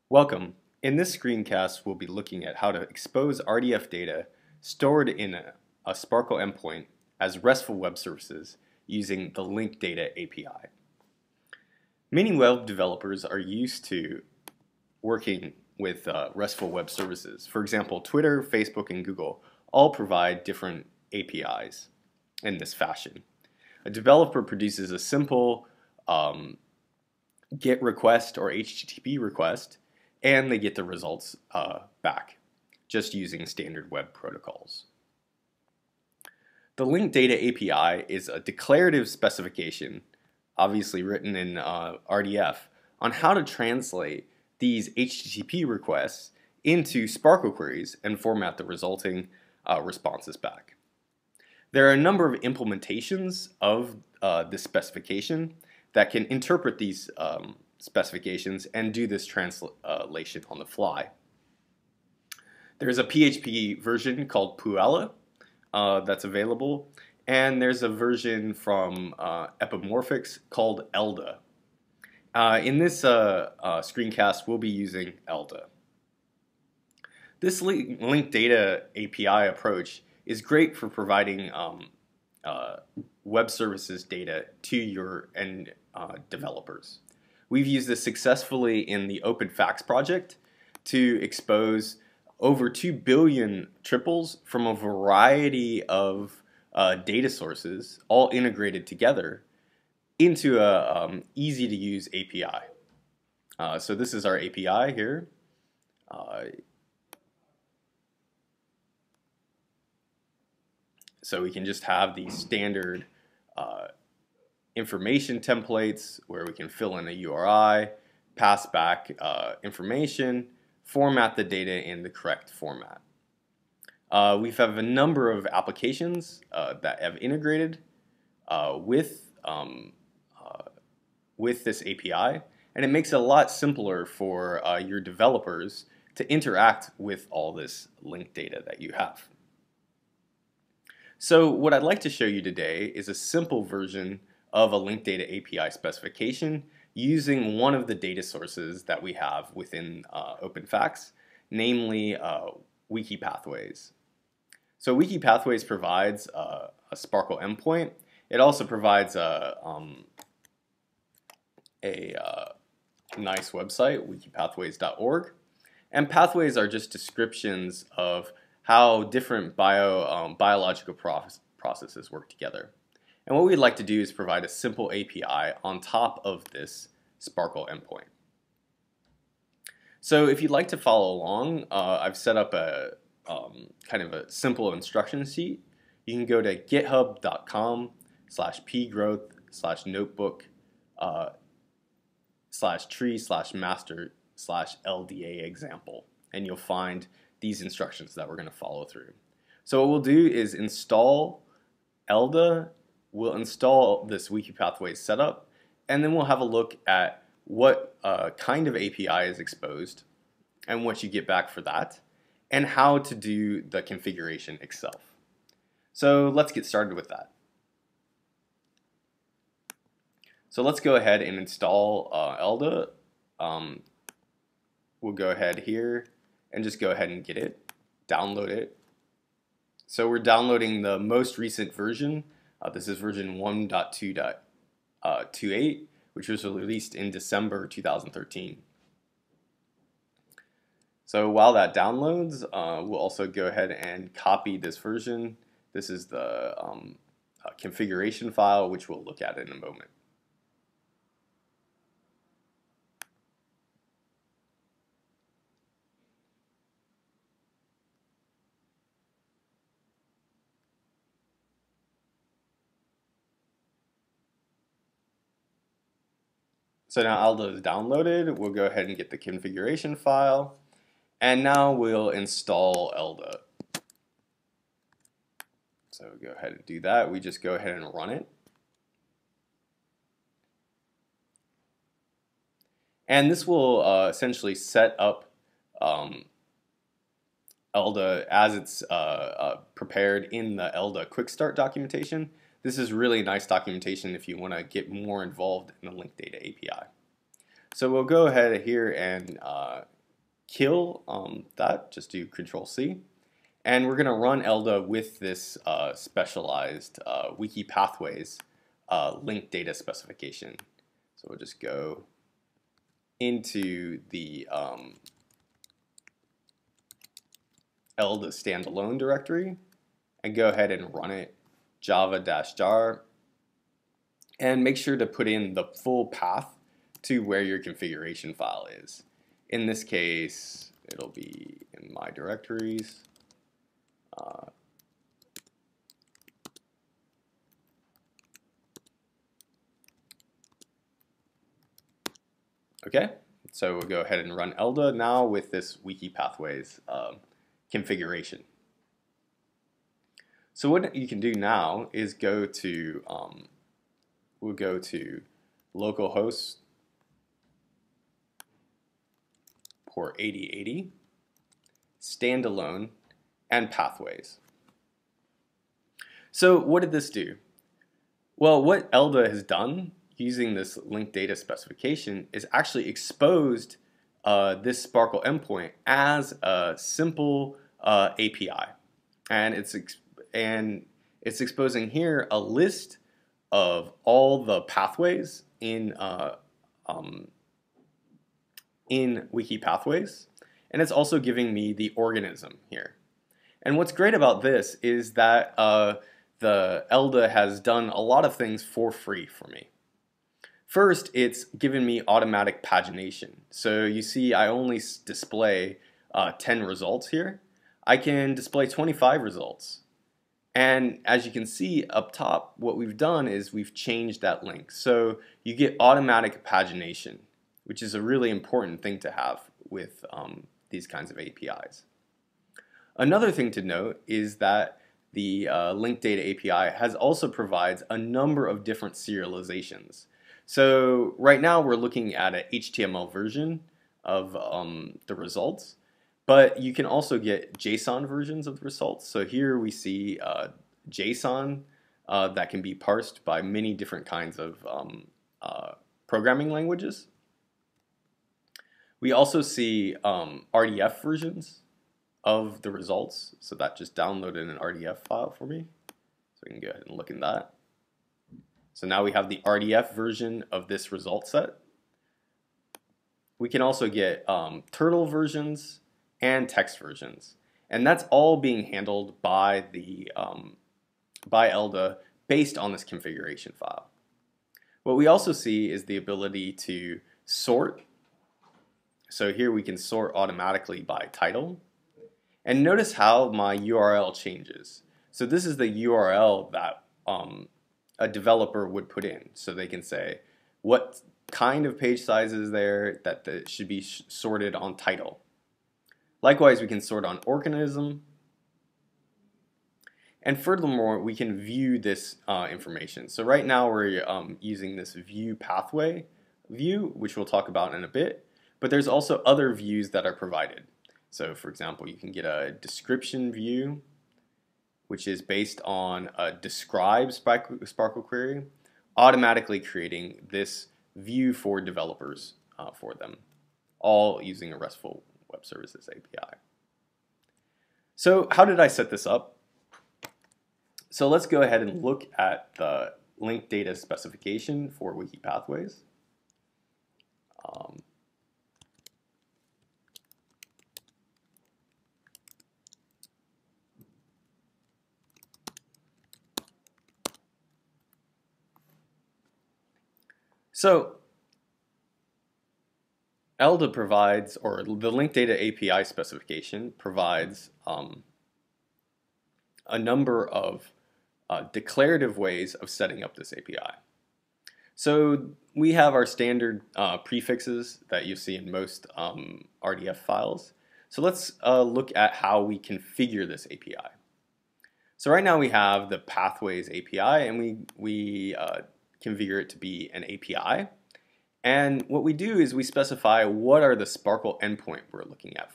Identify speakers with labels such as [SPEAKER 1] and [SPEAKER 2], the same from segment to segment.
[SPEAKER 1] Welcome. In this screencast, we'll be looking at how to expose RDF data stored in a Sparkle endpoint as RESTful web services using the Linked Data API. Many web developers are used to working with RESTful web services. For example, Twitter, Facebook, and Google all provide different APIs in this fashion. A developer produces a simple GET request or HTTP request, and they get the results back just using standard web protocols. The Linked Data API is a declarative specification, obviously written in RDF, on how to translate these HTTP requests into Sparkle queries and format the resulting responses back. There are a number of implementations of this specification that can interpret these specifications and do this translation on the fly. There's a PHP version called Puella that's available, and there's a version from Epimorphics called LDA. In this screencast, we'll be using LDA. This linked data API approach is great for providing web services data to your end developers. We've used this successfully in the PHACTS project to expose over 2 billion triples from a variety of data sources, all integrated together, into a easy to use API. So this is our API here. So we can just have these standard information templates where we can fill in a URI, pass back information, format the data in the correct format. We have a number of applications that have integrated with this API, and it makes it a lot simpler for your developers to interact with all this linked data that you have. So what I'd like to show you today is a simple version of a linked data API specification using one of the data sources that we have within OpenFacts, namely WikiPathways. So WikiPathways provides a Sparkle endpoint. It also provides a nice website, wikipathways.org. And pathways are just descriptions of how different biological processes work together. And what we'd like to do is provide a simple API on top of this Sparkle endpoint. So if you'd like to follow along, I've set up a kind of a simple instruction sheet. You can go to github.com/pgrowth/notebook/tree/master/LDA example, and you'll find these instructions that we're going to follow through. So what we'll do is install LDA, we'll install this WikiPathways setup, and then we'll have a look at what kind of API is exposed and what you get back for that, and how to do the configuration itself. So let's get started with that. So let's go ahead and install LDA. We'll go ahead here and just go ahead and get it, download it. So we're downloading the most recent version. This is version 1.2.28, which was released in December 2013. So while that downloads, we'll also go ahead and copy this version. This is the configuration file, which we'll look at in a moment. So now LDA is downloaded. We'll go ahead and get the configuration file, and now we'll install LDA. So go ahead and do that. We just go ahead and run it. And this will essentially set up LDA as it's prepared in the LDA Quick Start documentation. This is really nice documentation if you want to get more involved in the linked data API. So we'll go ahead here and kill that, just do Control C. And we're going to run LDA with this specialized WikiPathways linked data specification. So we'll just go into the LDA standalone directory and go ahead and run it java-jar, and make sure to put in the full path to where your configuration file is. In this case, it'll be in my directories. Okay, so we'll go ahead and run LDA now with this WikiPathways configuration. So what you can do now is go to, we'll go to localhost port 8080, standalone, and pathways. So what did this do? Well, what LDA has done using this linked data specification is actually exposed this Sparkle endpoint as a simple API, and it's exposing here a list of all the pathways in WikiPathways, and it's also giving me the organism here. And what's great about this is that the LDA has done a lot of things for free for me. First, it's given me automatic pagination. So you see I only display 10 results here. I can display 25 results. And as you can see up top, what we've done is we've changed that link. So you get automatic pagination, which is a really important thing to have with these kinds of APIs. Another thing to note is that the linked data API also provides a number of different serializations. So right now we're looking at an HTML version of the results, but you can also get JSON versions of the results. So here we see JSON that can be parsed by many different kinds of programming languages. We also see RDF versions of the results, so that just downloaded an RDF file for me. So we can go ahead and look in that. So now we have the RDF version of this result set. We can also get turtle versions and text versions, and that's all being handled by the by LDA based on this configuration file. What we also see is the ability to sort. So here we can sort automatically by title. And notice how my URL changes. So this is the URL that a developer would put in. So they can say what kind of page size is there that should be sorted on title. Likewise, we can sort on organism. And furthermore, we can view this information. So right now we're using this view pathway view, which we'll talk about in a bit. But there's also other views that are provided. So for example, you can get a description view, which is based on a describe Sparkle query, automatically creating this view for developers for them, all using a RESTful Web Services API. So how did I set this up? So let's go ahead and look at the linked data specification for WikiPathways. So LDA provides, or the linked data API specification provides a number of declarative ways of setting up this API. So we have our standard prefixes that you see in most RDF files. So let's look at how we configure this API. So right now we have the Pathways API, and we configure it to be an API. And what we do is we specify what are the Sparkle endpoint we're looking at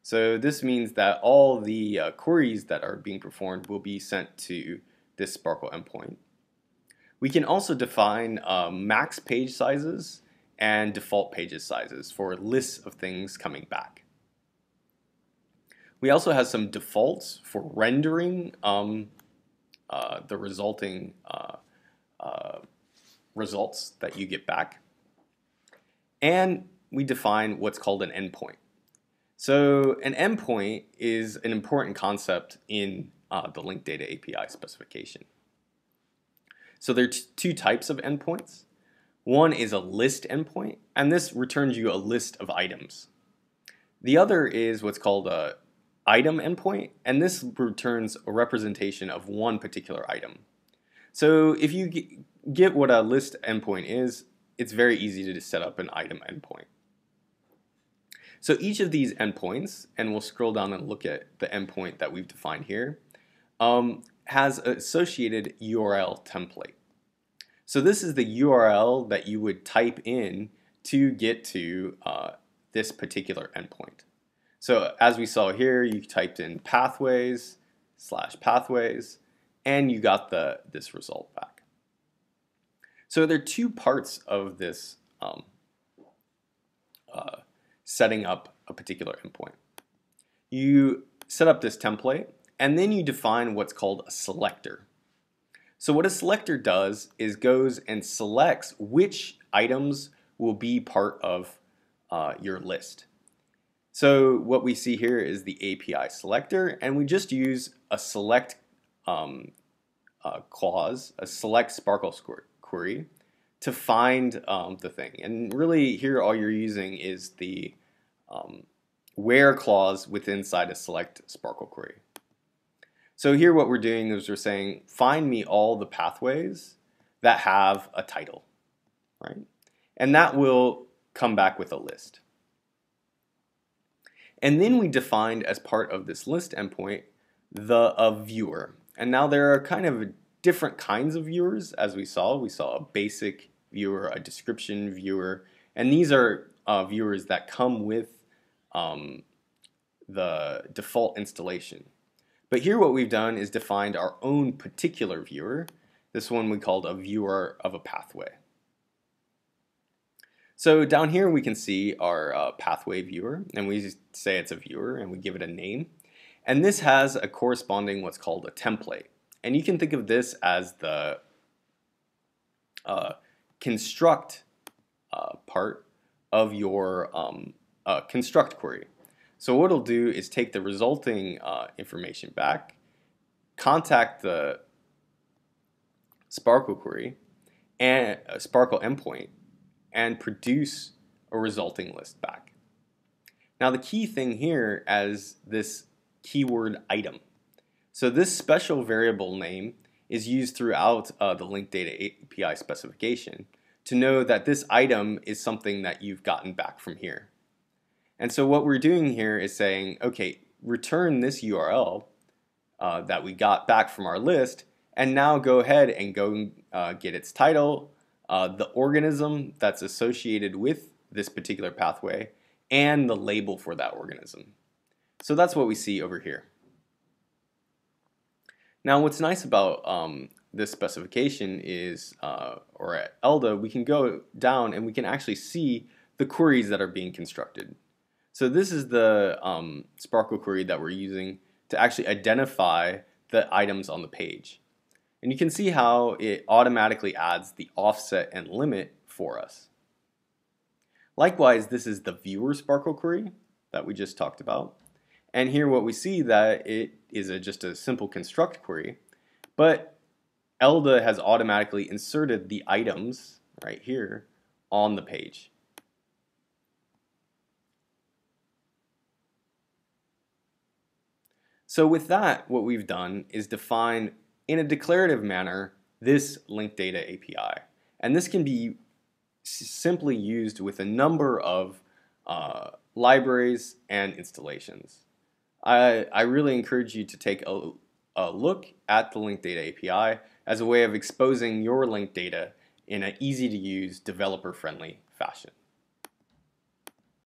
[SPEAKER 1] So this means that all the queries that are being performed will be sent to this Sparkle endpoint. We can also define max page sizes and default pages sizes for lists of things coming back. We also have some defaults for rendering the resulting results that you get back. And we define what's called an endpoint. So an endpoint is an important concept in the linked data API specification. So there are two types of endpoints. One is a list endpoint, and this returns you a list of items. The other is what's called a item endpoint, and this returns a representation of one particular item. So if you get what a list endpoint is, it's very easy to set up an item endpoint. So each of these endpoints, and we'll scroll down and look at the endpoint that we've defined here, has an associated URL template. So this is the URL that you would type in to get to this particular endpoint. So as we saw here, you typed in pathways/pathways, and you got this result back. So there are two parts of this setting up a particular endpoint. You set up this template, and then you define what's called a selector. So what a selector does is goes and selects which items will be part of your list. So what we see here is the API selector, and we just use a select clause, a select Sparkle query, to find the thing. And really here all you're using is the where clause within inside a select Sparkle query. So here what we're doing is we're saying find me all the pathways that have a title, right? And that will come back with a list. And then we defined as part of this list endpoint a viewer. And now there are kind of different kinds of viewers as we saw. We saw a basic viewer, a description viewer, and these are viewers that come with the default installation. But here what we've done is defined our own particular viewer. This one we called a viewer of a pathway. So down here we can see our pathway viewer, and we say it's a viewer and we give it a name. And this has a corresponding what's called a template. And you can think of this as the construct part of your construct query. So what it'll do is take the resulting information back, contact the Sparkle query and a Sparkle endpoint, and produce a resulting list back. Now the key thing here is this keyword item. So this special variable name is used throughout the linked data API specification to know that this item is something that you've gotten back from here. And so what we're doing here is saying, okay, return this URL that we got back from our list, and now go ahead and go get its title, the organism that's associated with this particular pathway, and the label for that organism. So that's what we see over here. Now what's nice about this specification is, or at LDA, we can go down and we can actually see the queries that are being constructed. So this is the Sparkle query that we're using to actually identify the items on the page. And you can see how it automatically adds the offset and limit for us. Likewise, this is the viewer Sparkle query that we just talked about. And here what we see that it is just a simple construct query, but LDA has automatically inserted the items right here on the page. So with that, what we've done is define in a declarative manner this linked data API. And this can be simply used with a number of libraries and installations. I really encourage you to take a look at the linked data API as a way of exposing your linked data in an easy to use, developer friendly fashion.